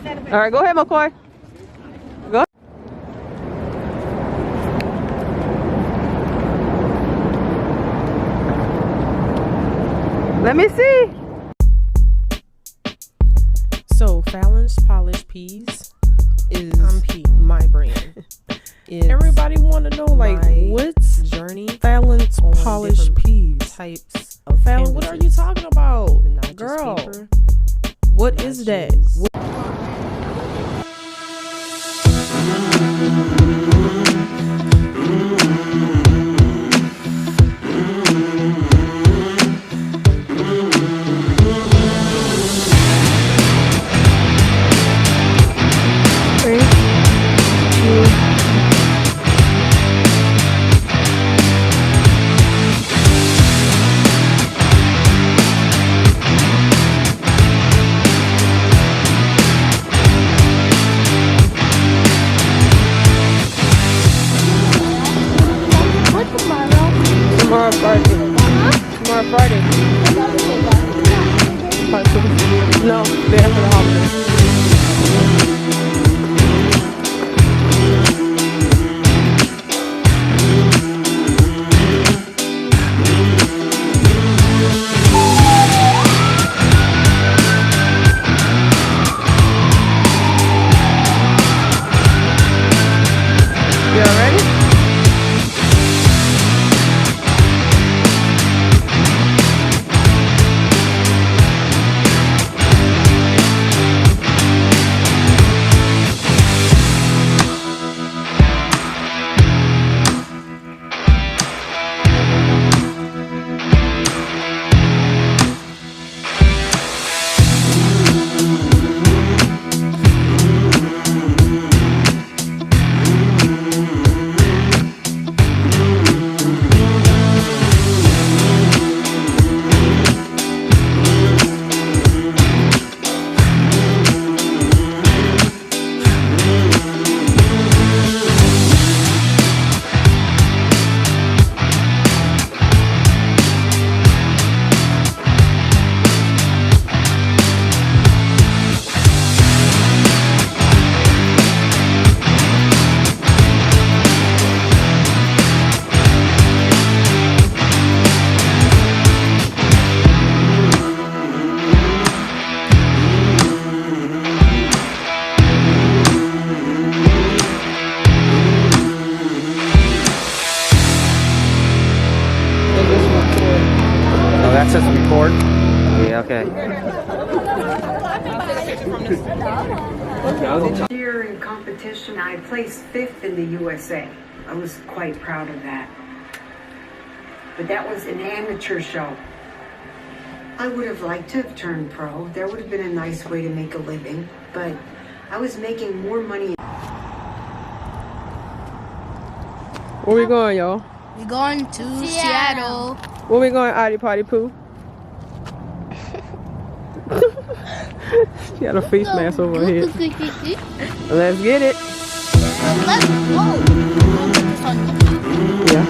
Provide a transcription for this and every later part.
All right, go ahead, McCoy. Go. Let me see. So Fallon's polished peas is my brand. Everybody want to know like what's journey Fallon's polished peas types of Fallon, what are you talking about, girl? What is that? Tomorrow Friday. No, they have for the holiday. Y'all ready? That says record? Yeah, okay. Year in competition, I placed 5th in the USA. I was quite proud of that. But that was an amateur show. I would have liked to have turned pro. There would have been a nice way to make a living, but I was making more money. Where we going, y'all? We're going to Seattle. Where we going, Audie Potty Poo? She got a face mask over here. Let's get it. Let's go. Yeah.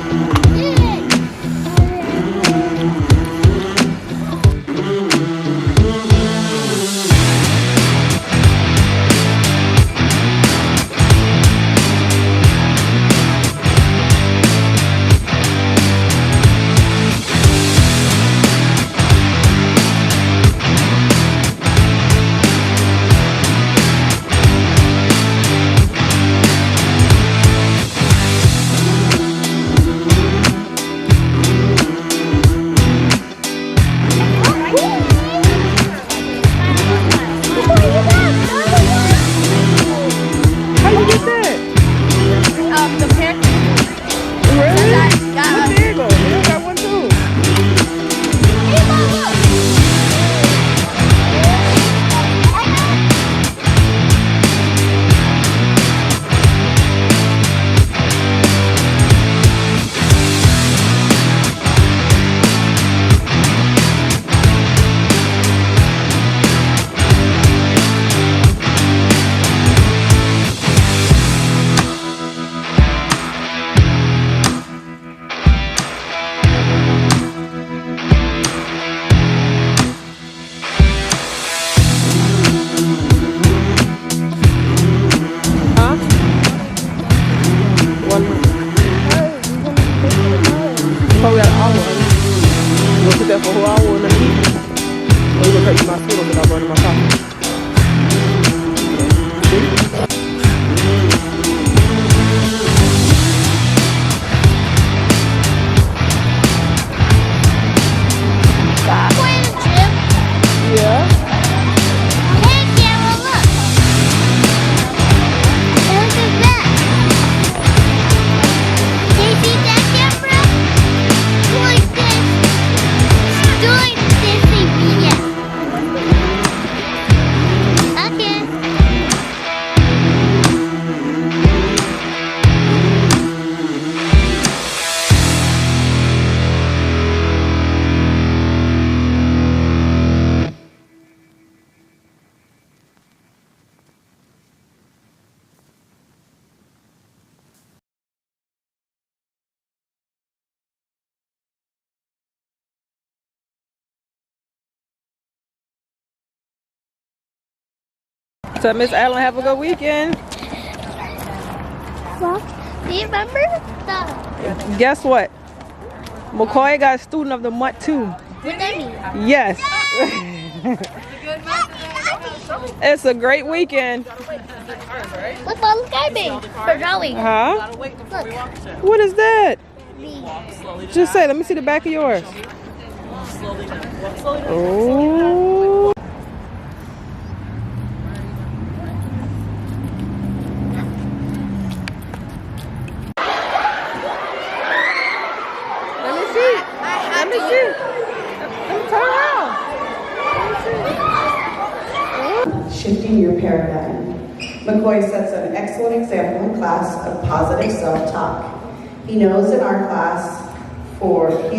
better eat my Skittles without burning my pocket. Going to the gym? Yeah. Hey, Carol, look. And look at that. Can you see that, Camera? Doing this. Doing this thing, yeah. Okay. So Miss Allen, have a good weekend. Well, do you remember the... Guess what? McCoy got Student of the Month too. What that mean? Yes. It's a great weekend. Look, Mom, look at me. For drawing. Huh? Look. What is that? Me. Just say, let me see the back of yours. Oh. Let me see. Let me see. Let me turn around. Shifting your paradigm. McCoy sets an excellent example in class of positive self-talk. He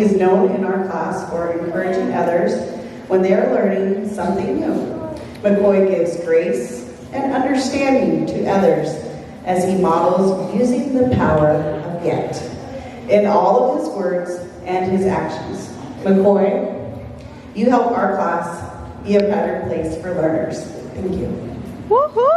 is known in our class for encouraging others when they are learning something new. McCoy gives grace and understanding to others as he models using the power of yet in all of his words and his actions. McCoy, you help our class be a better place for learners. Thank you. Woohoo!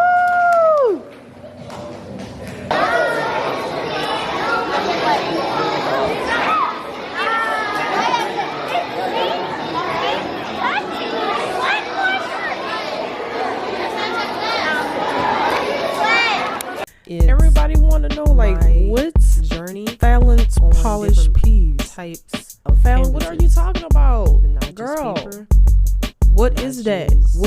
Everybody want to know, like, what's journey Fallon's polished peas types of Fallon, what are you talking about, girl? What is that?